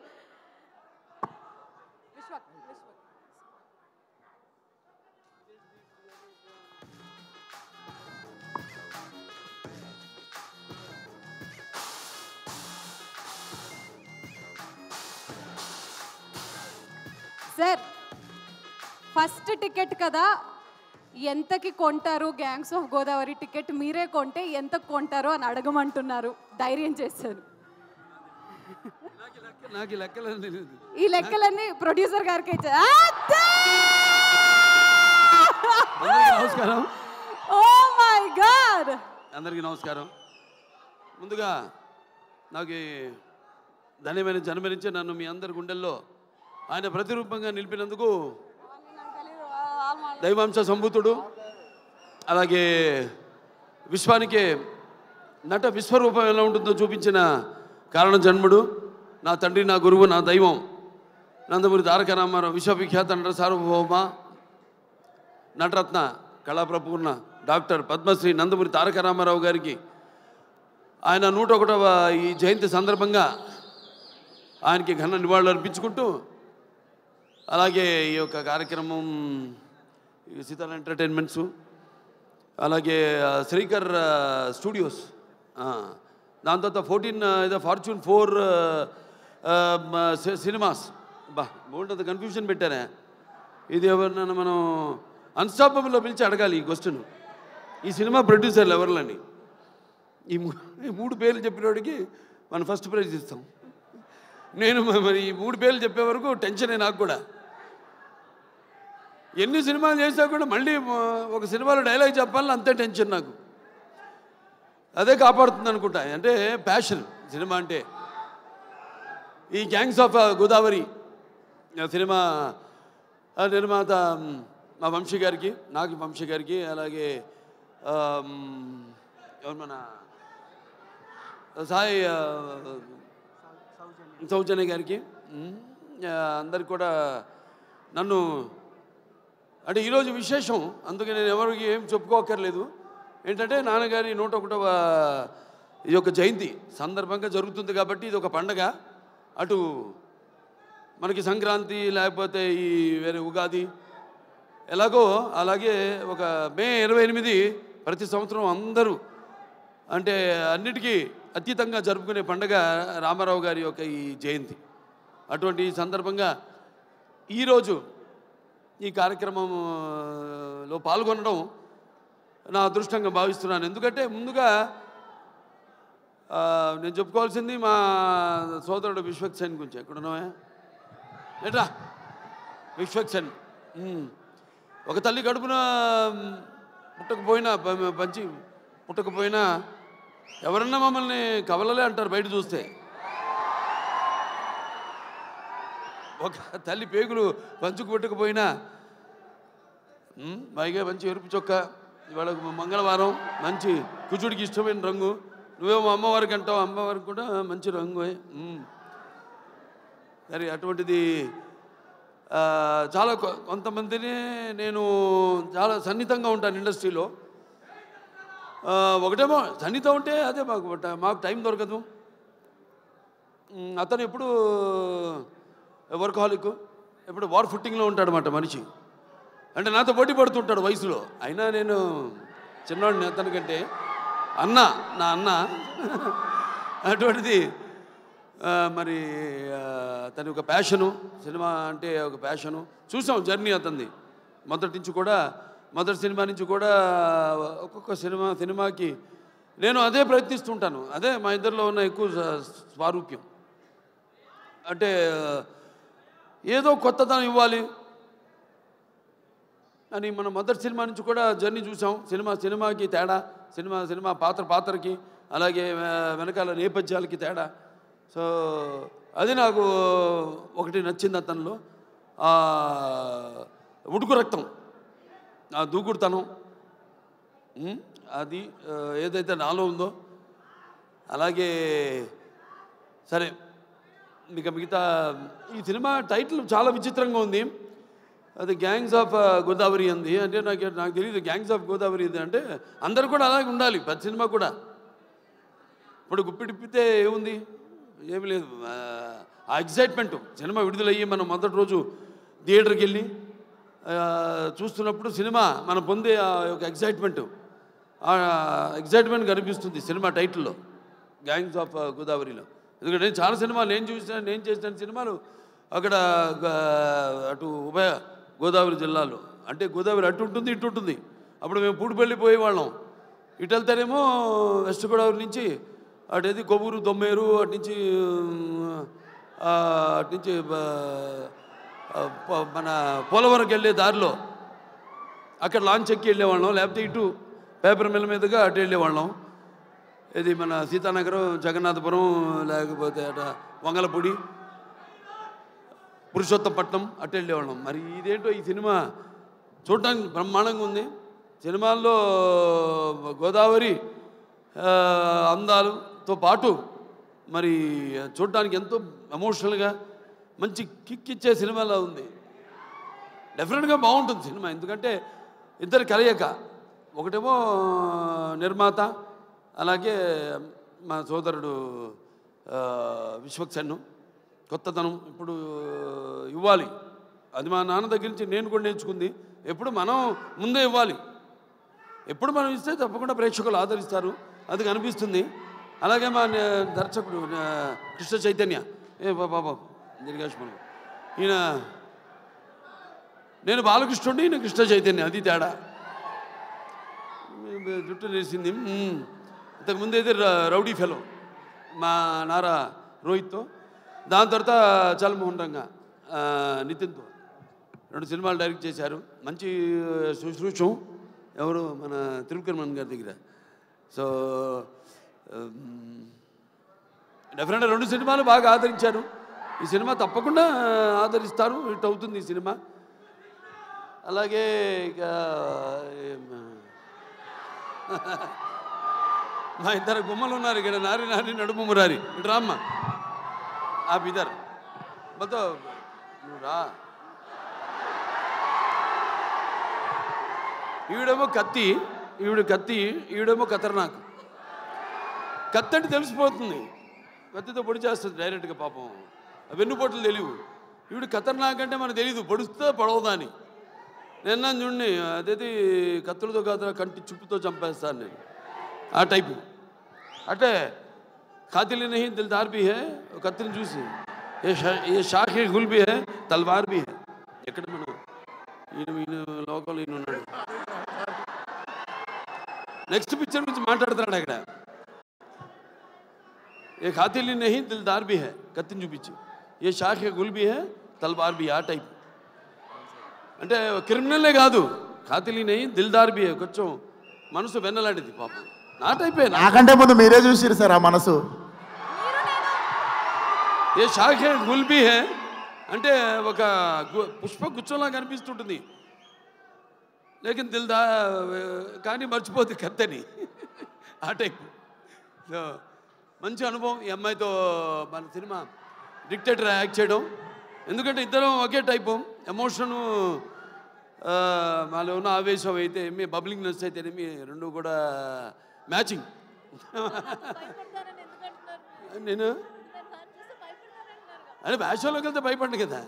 సార్, ఫస్ట్ టికెట్ కదా, ఎంతకి కొంటారు గ్యాంగ్స్ ఆఫ్ గోదావరి టికెట్? మీరే కొంటే ఎంత కొంటారు అని అడగమంటున్నారు. ధైర్యం చేశారు. ఈ లెక్కలన్నీ ప్రొడ్యూసర్ గారికి నమస్కారం. ఓ మై గాడ్, అందరికీ నమస్కారం. ముందుగా నాకు ధన్యమైన జన్మనించి నన్ను మీ అందరి గుండెల్లో ఆయన ప్రతిరూపంగా నిలిపినందుకు దైవాంశ సంభూతుడు, అలాగే విశ్వానికే నట విశ్వరూపం ఎలా ఉంటుందో చూపించిన కారణ జన్ముడు, నా తండ్రి, నా గురువు, నా దైవం నందమూరి తారక రామారావు, విశ్వవిఖ్యాత నట సార్వభౌమ నటరత్న కళాప్రపూర్ణ డాక్టర్ పద్మశ్రీ నందమూరి తారక రామారావు గారికి ఆయన 101వ ఈ జయంతి సందర్భంగా ఆయనకి ఘన నివాళులు అర్పించుకుంటూ, అలాగే ఈ యొక్క కార్యక్రమం సీతాల ఎంటర్టైన్మెంట్స్, అలాగే శ్రీకర్ స్టూడియోస్, దాని తర్వాత 14 ఫార్చ్యూన్ 4 సినిమాస్, బా బోల్డ్ కన్ఫ్యూజన్ పెట్టారా. ఇది ఎవరినైనా మనం అన్స్టాపబుల్లో పిలిచి అడగాలి ఈ క్వశ్చన్. ఈ సినిమా ప్రొడ్యూసర్లు ఎవరిని? ఈ 3 పేర్లు చెప్పినోడికి మనం ఫస్ట్ ప్రైజ్ ఇస్తాం. నేను మరి ఈ 3 పేర్లు చెప్పే వరకు టెన్షనే నాకు కూడా. ఎన్ని సినిమాలు చేసినా కూడా మళ్ళీ ఒక సినిమాలో డైలాగ్ చెప్పాలని అంతే టెన్షన్ నాకు. అదే కాపాడుతుంది అనుకుంటా. అంటే ప్యాషన్ సినిమా అంటే. ఈ గ్యాంగ్స్ ఆఫ్ గోదావరి సినిమా నిర్మాత మా వంశీ గారికి, నాకు వంశీ గారికి, అలాగే ఎవరు మన సాయి సౌజన్య గారికి, అందరికి కూడా నన్ను అంటే ఈరోజు విశేషం. అందుకే నేను ఎవరికి ఏం చెప్పుకోకర్లేదు. ఏంటంటే నాన్నగారి 101వ ఈ యొక్క జయంతి సందర్భంగా జరుగుతుంది కాబట్టి ఇది ఒక పండగ. అటు మనకి సంక్రాంతి, లేకపోతే ఈ వేరే ఉగాది ఎలాగో అలాగే ఒక మే 28 ప్రతి సంవత్సరం అందరూ అంటే అన్నిటికీ అతీతంగా జరుపుకునే పండగ రామారావు గారి యొక్క ఈ జయంతి. అటువంటి సందర్భంగా ఈరోజు ఈ కార్యక్రమంలో పాల్గొనడం నా అదృష్టంగా భావిస్తున్నాను. ఎందుకంటే ముందుగా నేను చెప్పుకోవాల్సింది మా సోదరుడు విశ్వక్ సేన్ గురించి. ఎక్కడున్నావా ఏట్రా విశ్వక్ సేన్? ఒక తల్లి కడుపున పుట్టకపోయినా ఎవరన్నా మమ్మల్ని కవలలే అంటారు బయట చూస్తే. ఒక తల్లి పేగులు పంచుకు పుట్టకపోయినా పైగా మంచి ఎరుపు చొక్క, ఇవాళ మంగళవారం మంచి కుజుడికి ఇష్టమైన రంగు, నువ్వేమో అమ్మవారికి అంటావు, అమ్మవారికి కూడా మంచి రంగు. సరే, అటువంటిది చాలా కొంతమందిని నేను చాలా సన్నిహితంగా ఉంటాను ఇండస్ట్రీలో. ఒకటేమో సన్నిహితం ఉంటే అదే మాకు టైం దొరకదు. అతను ఎప్పుడు వర్కహాలిక్, ఎప్పుడు వార్ ఫుట్టింగ్లో ఉంటాడన్నమాట మనిషి. అంటే నాతో పోటీ పడుతుంటాడు వయసులో. అయినా నేను చిన్నవాడిని అతనికంటే. అన్న, నా అన్న. అటువంటిది మరి తన ఒక ప్యాషను, సినిమా అంటే ఒక ప్యాషను. చూసాం జర్నీ అతనిది మొదటి సినిమా నుంచి కూడా ఒక్కొక్క సినిమాకి నేను అదే ప్రయత్నిస్తుంటాను. అదే మా ఇద్దరిలో ఉన్న ఎక్కువ స్వారూప్యం. అంటే ఏదో కొత్తదనం ఇవ్వాలి అని మనం మొదటి సినిమా నుంచి కూడా జర్నీ చూసాం. సినిమాకి తేడా, సినిమా పాత్రకి, అలాగే వెనకాల నేపథ్యాలకి తేడా. సో అది నాకు ఒకటి నచ్చింది అతనిలో, ఉడుకు రక్తం, ఆ దూకుడుతనం, అది ఏదైతే నాలో ఉందో. అలాగే సరే, మిగతా ఈ సినిమా టైటిల్ చాలా విచిత్రంగా ఉంది. అది గ్యాంగ్స్ ఆఫ్ గోదావరి అంది. అంటే నాకు తెలియదు గ్యాంగ్స్ ఆఫ్ గోదావరి ఇది అంటే అందరు కూడా అలాగే ఉండాలి ప్రతి సినిమా కూడా. ఇప్పుడు గుప్పిడిప్పితే ఏముంది, ఏమి లేదు. ఆ ఎగ్జైట్మెంట్, సినిమా విడుదలయ్యి మనం మొదటి రోజు థియేటర్కి వెళ్ళి చూస్తున్నప్పుడు సినిమా మనం పొందే ఆ యొక్క ఎగ్జైట్మెంట్ కనిపిస్తుంది సినిమా టైటిల్లో, గ్యాంగ్స్ ఆఫ్ గోదావరిలో. ఎందుకంటే నేను చాలా సినిమాలు నేను చేసిన సినిమాలు అక్కడ అటు ఉభయ గోదావరి జిల్లాలో, అంటే గోదావరి అటు ఉంటుంది ఇటు ఉంటుంది. అప్పుడు మేము పూడిపల్లి పోయేవాళ్ళం. ఇటు వెళ్తేనేమో వెస్ట్ గోదావరి నుంచి అటేది కొవ్వూరు, దొమ్మేరు, అటు నుంచి మన పోలవరంకి వెళ్ళే దారిలో అక్కడ లాంచ్ ఎక్కి వెళ్ళేవాళ్ళం. లేకపోతే ఇటు పేపర్ మిల్ మీదుగా అటు వెళ్ళేవాళ్ళం. ఇది మన సీతానగరం, జగన్నాథపురం, లేకపోతే అట వంగలపూడి, పురుషోత్తపట్నం అటు వెళ్ళేవాళ్ళం. మరి ఇదేంటో ఈ సినిమా చూడటానికి బ్రహ్మాండంగా ఉంది. సినిమాల్లో గోదావరి అందాలతో పాటు మరి చూడటానికి ఎంతో ఎమోషనల్గా మంచి కిక్ ఇచ్చే సినిమాలా ఉంది. డెఫినెట్గా బాగుంటుంది సినిమా. ఎందుకంటే ఇద్దరు కలయిక, ఒకటేమో నిర్మాత, అలాగే మా సోదరుడు విశ్వక్సేన్. కొత్తదనం ఇప్పుడు ఇవ్వాలి, అది మా నాన్న దగ్గర నుంచి నేను కూడా నేర్చుకుంది. ఎప్పుడు మనం ముందే ఇవ్వాలి, ఎప్పుడు మనం ఇస్తే తప్పకుండా ప్రేక్షకులు ఆదరిస్తారు, అది కనిపిస్తుంది. అలాగే మా దర్శకుడు కృష్ణ చైతన్య, బాబా దీర్ఘాష్మణి, ఈయన నేను బాలకృష్ణుడి, ఈయన కృష్ణ చైతన్య, అది తేడా. జుట్టు నేసింది. ఇంతకుముందు అయితే రౌడీ ఫెలో మా నారా రోహిత్తో, దాని తర్వాత చల్మోహన్ రంగా నితిన్తో 2 సినిమాలు డైరెక్ట్ చేశారు. మంచి శుశ్రూషం ఎవరు మన త్రివిక్రమన్ గారి దగ్గర. సో డెఫినెట్గా 2 సినిమాలు బాగా ఆదరించారు. ఈ సినిమా తప్పకుండా ఆదరిస్తారు, హిట్ అవుతుంది ఈ సినిమా. అలాగే ఇక మా ఇద్దరు గుమ్మలు ఉన్నారు ఇక్కడ, నారి నడుము మురారి. ఇటు రామ్మ, आप इधर बताओ, రా. ఈవిడేమో కత్తి, ఈవిడేమో ఖతర్నాక్. కత్తి అంటే తెలిసిపోతుంది, కత్తితో పొడి చేస్తుంది డైరెక్ట్గా. పాపం వెన్నుపోట్లు తెలియవు. ఈవిడ ఖతర్నాక్ అంటే మనకు తెలియదు, పొడుస్తుందో పొడవదా అని. నిన్న చూడండి, అదేది కత్తులతో కాదు కంటి చుప్పుతో చంపేస్తాను నేను, ఆ టైపు. అంటే ఖాతిల్ నహీ దిల్దార్ భీ హై, కత్తిని చూసి ఏ షాఖే గుల్ భీ హై, తల్వార్ భీ హై. ఎక్కడ మనం ఈయన లోకల్ ఈయన ఉన్నాడు. నెక్స్ట్ పిక్చర్ గురించి మాట్లాడుతున్నాడు అక్కడ. ఏ ఖాతిల్ నహీ దిల్దార్ భీ హై, కత్తిని చూపించి ఏ షాఖే గుల్ భీ హై, తల్వార్ భీ, ఆ టైప్. అంటే క్రిమినల్లే కాదు, ఖాతిల్ నహీ దిల్దార్ భీ హై, కొంచెం మనసు వెన్నలాంటిది పాపం. నా టైపే. నాకంటే ముందు మీరే చూసిరు సార్ ఆ మనసు. ఏ షాఖే గుల్ భీ హై అంటే ఒక పుష్ప గుచ్చంలా కనిపిస్తుంటుంది, లేకిన్ కానీ మర్చిపోతుంది కత్తని, ఆ టైప్. సో మంచి అనుభవం ఈ అమ్మాయితో మన సినిమా డిక్టేటర్ యాక్ట్ చేయడం. ఎందుకంటే ఇద్దరం ఒకే టైపు, ఎమోషను మాలో ఉన్న ఆవేశం అయితే మీ బబ్లింగ్నెస్ అయితేనేమి, 2 కూడా మ్యాచింగ్. నేను అంటే బ్యాషోలోకి వెళ్తే భయపడ్డు కదా,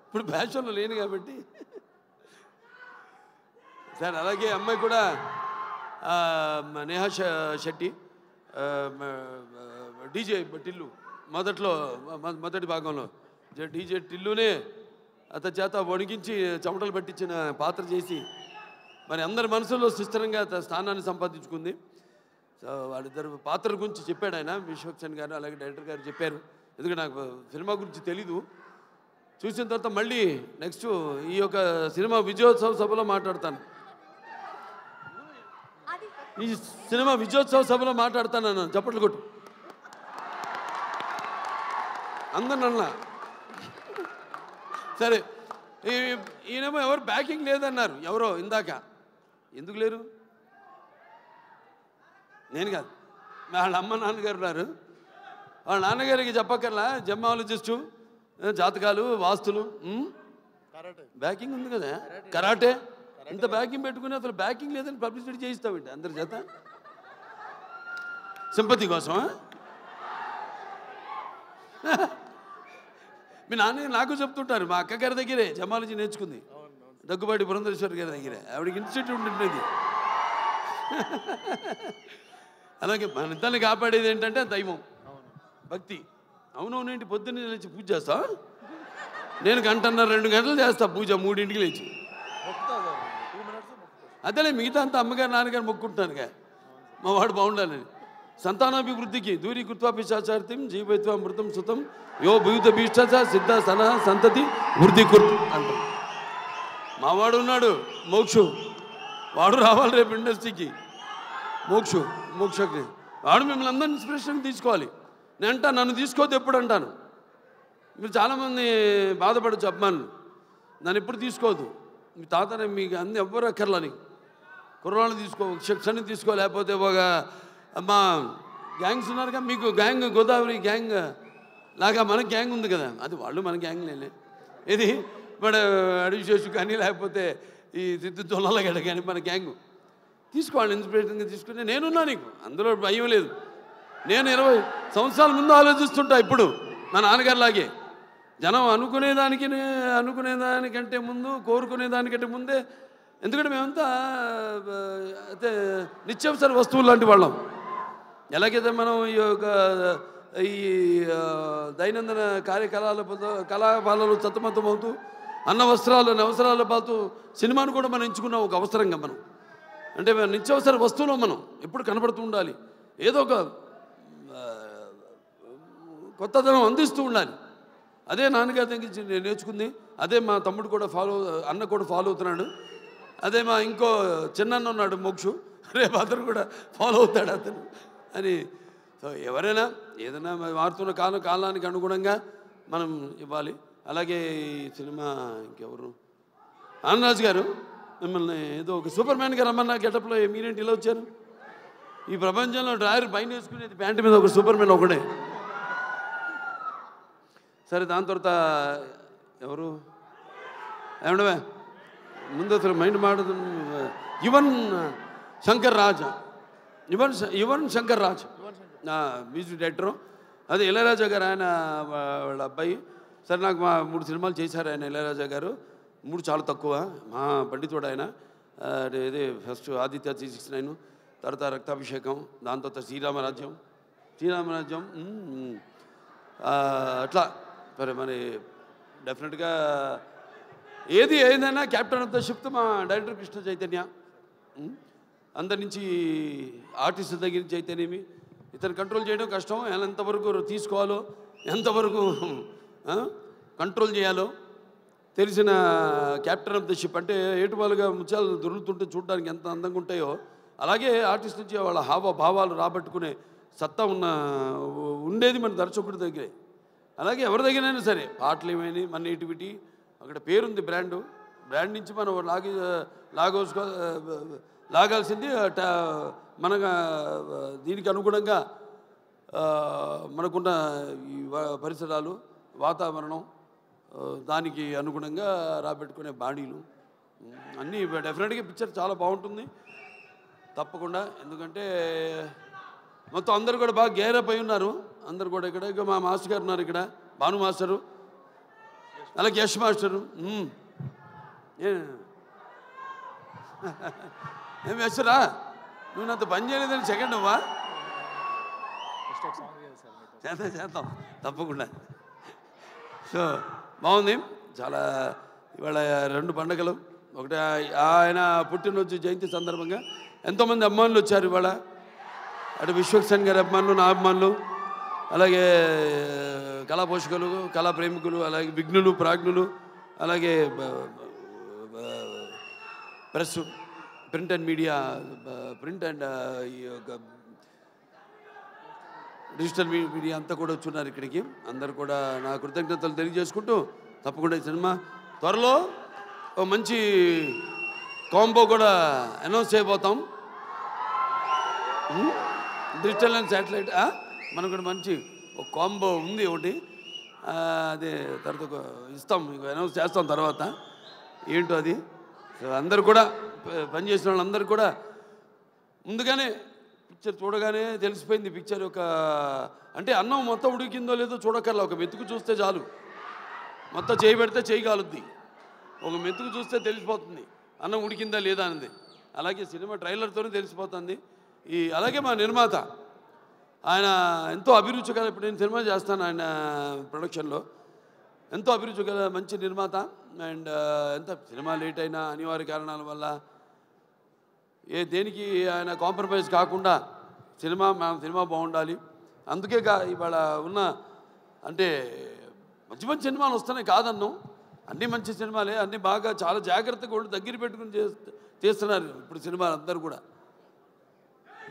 ఇప్పుడు బ్యాషోలో లేను కాబట్టి. సార్ అలాగే అమ్మాయి కూడా నేహా శెట్టి, డీజే టిల్లు మొదట్లో మొదటి భాగంలో డీజే టిల్లునే అతని చేత వణికించి చెమటలు పట్టించిన పాత్ర చేసి మరి అందరి మనసుల్లో సుస్థిరంగా స్థానాన్ని సంపాదించుకుంది. సో వాళ్ళిద్దరు పాత్రల గురించి చెప్పాడు ఆయన, విశ్వక్సేన్ గారు అలాగే డైరెక్టర్ గారు చెప్పారు. ఎందుకంటే నాకు సినిమా గురించి తెలీదు. చూసిన తర్వాత మళ్ళీ నెక్స్ట్ ఈ యొక్క సినిమా విజయోత్సవ సభలో మాట్లాడతాను. ఈ సినిమా విజయోత్సవ సభలో మాట్లాడతాను అన్నాను. చప్పట్లు కొట్టు అందరినన్నా. సరే, ఈయనేమో ఎవరు బ్యాకింగ్ లేదన్నారు. ఎవరో ఇందాక. ఎందుకు లేరు? నేను కాదు, వాళ్ళ అమ్మ నాన్నగారు ఉన్నారు. వాళ్ళ నాన్నగారికి చెప్పక్కర్లా, జమ్మాలజిస్టు, జాతకాలు, వాస్తులు, బ్యాకింగ్ ఉంది కదా, కరాటే. ఇంత బ్యాకింగ్ పెట్టుకుని అసలు బ్యాకింగ్ లేదని పబ్లిసిటీ చేయిస్తామండి అందరి చేత, సింపతి కోసం. మీ నాన్న నాకు చెప్తుంటారు, మా అక్క గారి దగ్గరే జమాలజీ నేర్చుకుంది, దగ్గుబాటి పురంధరేశ్వరి గారి దగ్గరే. ఆవిడకి ఇన్స్టిట్యూట్ ఉంటుంది. అలాగే మన ఇద్దరిని కాపాడేది ఏంటంటే దైవం, భక్తి. అవునవునేంటి, పొద్దున్నే లేచి పూజ చేస్తా. నేను 1.5-2 గంటలు చేస్తా పూజ, 3ంటికి లేచి. అదేలే, మిగతా అంతా అమ్మగారు నాన్నగారు మొక్కుంటున్నానుగా మా వాడు బాగుండాలని. సంతానాభివృద్ధికి దూరీకృత్వా పిశాచార్తిం జీవైత్వ మృతం సుతం యో భూత భీష్ట సిద్ధ సన సంతతి వృద్ధి కుర్తు అంటాం. మావాడు ఉన్నాడు మోక్షు, వాడు రావాలి రేపు ఇండస్ట్రీకి. మోక్షకి వాడు మిమ్మల్ని అందరినీ ఇన్స్పిరేషన్ తీసుకోవాలి. నేను అంటా, నన్ను తీసుకోవద్దు ఎప్పుడు అంటాను. మీరు చాలామంది బాధపడచ్చు అభిమానులు, నన్ను ఎప్పుడు తీసుకోవద్దు. మీ తాతనే మీకు అన్ని ఎవ్వరు అక్కర్లని, కుర్రాళ్ళు తీసుకో, శిక్షణ తీసుకో, లేకపోతే ఒక మా గ్యాంగ్స్ ఉన్నారుగా, మీకు గ్యాంగ్ గోదావరి గ్యాంగ్ లాగా మన గ్యాంగ్ ఉంది కదా, అది వాళ్ళు మన గ్యాంగ్ లేలే. ఇది మన అడివిశేషు కానీ లేకపోతే ఈ సిద్ధులగడ కానీ మన గ్యాంగ్ తీసుకోవాలి, ఇన్స్పిరేషన్గా తీసుకుని. నేనున్నా నీకు, అందులో భయం లేదు. నేను 20 సంవత్సరాల ముందు ఆలోచిస్తుంటా. ఇప్పుడు మా నాన్నగారిలాగే జనం అనుకునేదానికంటే ముందు, కోరుకునేదానికంటే ముందే. ఎందుకంటే మేమంతా అయితే నిత్యావసర వస్తువులు లాంటి వాళ్ళం. ఎలాగైతే మనం ఈ యొక్క ఈ దైనందిన కళాపాలలో సతమతమవుతూ అన్న వస్త్రాలు అవసరాల పాటు సినిమాను కూడా మనం ఎంచుకున్నాం ఒక అవసరంగా. మనం అంటే నిత్యావసర వస్తువులో మనం ఎప్పుడు కనబడుతూ ఉండాలి, ఏదో ఒక కొత్తదనం అందిస్తూ ఉండాలి. అదే నాన్నగారి దగ్గర నేను నేర్చుకుంది. అదే మా తమ్ముడు కూడా అన్న కూడా ఫాలో అవుతున్నాడు. అదే మా ఇంకో చిన్న ఉన్నాడు మోక్షు, రేపు అతను కూడా ఫాలో అవుతాడు అతను అని. సో ఎవరైనా ఏదైనా మారుతున్న కాలానికి అనుగుణంగా మనం ఇవ్వాలి. అలాగే ఈ సినిమా ఇంకెవరు, ఆనందరాజు గారు మిమ్మల్ని ఏదో ఒక సూపర్ మ్యాన్గా రమ్మన్నా గెటప్లో మీరేంటి ఇలా వచ్చారు? ఈ ప్రపంచంలో డ్రాయర్ పైన వేసుకునేది ప్యాంటు మీద ఒక సూపర్ మ్యాన్ ఒకడే. సరే, దాని తర్వాత ఎవరు ఏమండవే ముందు అసలు మైండ్ మాడదు. Yuvan Shankar Raj music director. అదే ఇళయరాజా గారు, ఆయన వాళ్ళ అబ్బాయి. సరే, నాకు మా 3 సినిమాలు చేశారు ఆయన, ఇళయరాజా గారు. 3 చాలా తక్కువ, మా పండితుడు ఆయన. ఇది ఫస్ట్ ఆదిత్య 369, తర్వాత రక్తాభిషేకం, దాని తర్వాత శ్రీరామరాజ్యం. అట్లా మరి డెఫినెట్గా ఏదైనా క్యాప్టెన్ ఆఫ్ ద షిప్ మా డైరెక్టర్ కృష్ణ చైతన్య. అందరి నుంచి ఆర్టిస్ట్ దగ్గర నుంచి అయితేనేమి ఇతను కంట్రోల్ చేయడం కష్టం. ఎంతవరకు తీసుకోవాలో, ఎంతవరకు కంట్రోల్ చేయాలో తెలిసిన క్యాప్టెన్ ఆఫ్ ద షిప్. అంటే ఏటువాలుగా ముత్యాలు దొరుకుతుంటే చూడడానికి ఎంత అందంగా ఉంటాయో, అలాగే ఆర్టిస్ట్ నుంచి వాళ్ళ హావభావాలు రాబట్టుకునే సత్తా ఉండేది మన దర్శకుడి దగ్గరే. అలాగే ఎవరి దగ్గరైనా సరే పాటలు ఏమైనా మన నేటివిటీ, అక్కడ పేరుంది, బ్రాండ్ నుంచి మనం లాగాల్సింది మన దీనికి అనుగుణంగా మనకున్న ఈ పరిసరాలు, వాతావరణం, దానికి అనుగుణంగా రాబెట్టుకునే బాడీలు అన్నీ డెఫినెట్గా పిక్చర్ చాలా బాగుంటుంది తప్పకుండా. ఎందుకంటే మొత్తం అందరు కూడా బాగా గేరప్ అయి ఉన్నారు. అందరు కూడా ఇక్కడ మా మాస్టర్ గారు ఉన్నారు, ఇక్కడ భాను మాస్టరు, అలాగే యశ్ మాస్టరు. ఏం యశ్రా నువ్వు నాతో పని చేయలేదని సెకండ్ నువ్వా? చేద్దాం తప్పకుండా. సో బాగుంది చాలా. ఇవాళ 2 పండుగలు, ఒకటి ఆయన పుట్టినరోజు జయంతి సందర్భంగా ఎంతోమంది అభిమానులు వచ్చారు ఇవాళ. అటు విశ్వక్సేన్ గారి అభిమానులు, నా అభిమానులు, అలాగే కళా పోషకులు, కళా ప్రేమికులు, అలాగే విఘ్నులు, ప్రాజ్ఞులు, అలాగే press, print and media, print and digital media అంతా కూడా వచ్చున్నారు ఇక్కడికి. అందరు కూడా నా కృతజ్ఞతలు తెలియజేసుకుంటూ తప్పకుండా ఈ సినిమా త్వరలో ఒక మంచి కాంబో కూడా అనౌన్స్ చేయబోతాం. డిజిటల్ అండ్ శాటిలైట్ మనకు కూడా మంచి ఒక కాంబో ఉంది ఒకటి. అదే తర్వాత ఇస్తాం, మీకు అనౌన్స్ చేస్తాం తర్వాత ఏంటో అది. అందరు కూడా పనిచేసిన వాళ్ళందరూ కూడా ముందుగానే పిక్చర్ చూడగానే తెలిసిపోయింది. పిక్చర్ యొక్క అంటే అన్నం మొత్తం ఉడికిందో లేదో చూడకల్లా, ఒక మెతుకు చూస్తే చాలు. మొత్తం చేయి పెడితే చేయి కాలుద్ది, ఒక మెతుకు చూస్తే తెలిసిపోతుంది అన్నం ఉడికిందా లేదా అనేది. అలాగే సినిమా ట్రైలర్తోనే తెలిసిపోతుంది. అలాగే మా నిర్మాత ఆయన ఎంతో అభిరుచి గల, ఇప్పుడు నేను సినిమా చేస్తాను ఆయన ప్రొడక్షన్లో, ఎంతో అభిరుచి గల మంచి నిర్మాత. అండ్ ఎంత సినిమా లేట్ అయినా అనివార్య కారణాల వల్ల దేనికి ఆయన కాంప్రమైజ్ కాకుండా సినిమా బాగుండాలి. అందుకే ఇవాళ ఉన్న అంటే మంచి మంచి సినిమాలు వస్తున్నాయి కాదన్నాం, అన్నీ మంచి సినిమాలే, అన్నీ బాగా చాలా జాగ్రత్తగా కూడా దగ్గర పెట్టుకుని చేస్తున్నారు ఇప్పుడు సినిమాలు అందరూ కూడా.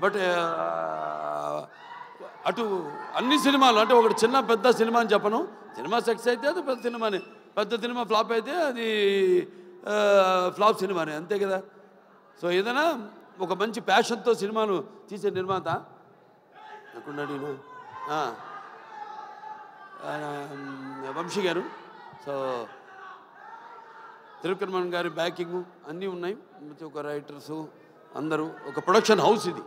బట్ అటు అన్ని సినిమాలు అంటే ఒకటి చిన్న పెద్ద సినిమా అని చెప్పను. సినిమా సక్సెస్ అయితే అది పెద్ద సినిమానే, పెద్ద సినిమా ఫ్లాప్ అయితే అది ఫ్లాప్ సినిమానే, అంతే కదా. సో ఏదైనా ఒక మంచి ప్యాషన్తో సినిమాను తీసే నిర్మాత అనుకున్నాడు వంశీ గారు. సో త్రివిక్రమన్ గారి బ్యాకింగ్ అన్నీ ఉన్నాయి. ఒక రైటర్సు అందరూ, ఒక ప్రొడక్షన్ హౌస్ ఇది.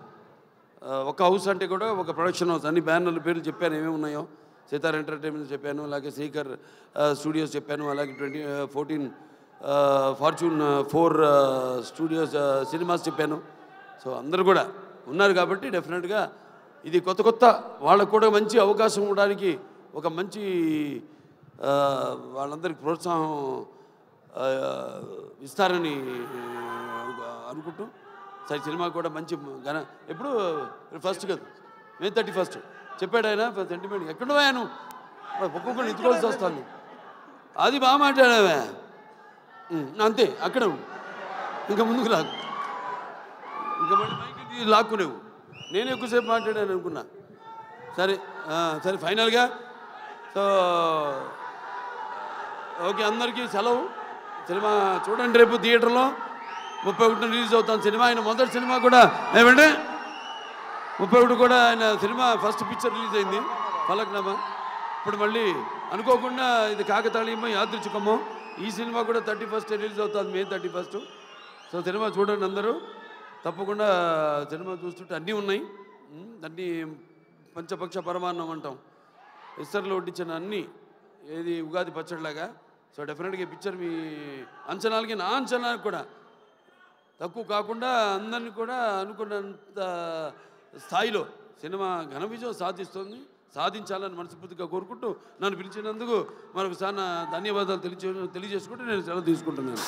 ఒక హౌస్ అంటే కూడా ఒక ప్రొడక్షన్ హౌస్. అన్ని బ్యానర్ల పేర్లు చెప్పాను ఏమేమి ఉన్నాయో. సితార్ ఎంటర్టైన్మెంట్ చెప్పాను, అలాగే శ్రీకర్ స్టూడియోస్ చెప్పాను, అలాగే 14 ఫార్చ్యూన్ 4 స్టూడియోస్ సినిమాస్ చెప్పాను. సో అందరూ కూడా ఉన్నారు కాబట్టి డెఫినెట్గా ఇది కొత్త వాళ్ళకు కూడా మంచి అవకాశం ఇవ్వడానికి ఒక మంచి వాళ్ళందరికీ ప్రోత్సాహం ఇస్తారని అనుకుంటూ సరే సినిమా కూడా మంచి ఎప్పుడు ఫస్ట్ కదా May 31 చెప్పాడు ఆయన సెంటిమెంట్. ఎక్కడ పోయాను ఒక్కొక్కరు ఎత్తుకోవాల్సి వస్తాను. అది బాగా మాట్లాడావే, అంతే అక్కడ ఇంకా ముందుకు లాగు, ఇంకా మళ్ళీ మైకి లాక్కునేవు. నేను ఎక్కువసేపు మాట్లాడాను అనుకున్నా. సరే ఫైనల్గా సో ఓకే, అందరికీ సెలవు. సినిమా చూడండి, రేపు థియేటర్లో 31 రిలీజ్ అవుతాను సినిమా. ఆయన మొదటి సినిమా కూడా ఏమంటే 31 కూడా ఆయన సినిమా ఫస్ట్ పిక్చర్ రిలీజ్ అయింది ఫలక్నామా. ఇప్పుడు మళ్ళీ అనుకోకుండా ఇది కాకతాళీయమో యాదృచ్ఛికమో ఈ సినిమా కూడా 31 రిలీజ్ అవుతుంది, May 31. సో సినిమా చూడండి అందరూ తప్పకుండా. సినిమా చూస్తుంటే అన్నీ ఉన్నాయి, అన్నీ పంచపక్ష పరమాన్నం అంటాం, ఇస్తర్లో వడ్డించిన అన్నీ, ఏది ఉగాది పచ్చడిలాగా. సో డెఫినెట్గా ఈ పిక్చర్ మీ అంచనాలకి నా అంచనాలకు కూడా తక్కువ కాకుండా అందరినీ కూడా అనుకున్నంత స్థాయిలో సినిమా ఘన విజయం సాధించాలని మనస్ఫూర్తిగా కోరుకుంటూ నన్ను పిలిచినందుకు మరొకసారి ధన్యవాదాలు తెలియజేసుకుంటూ నేను సెలవు తీసుకుంటున్నాను.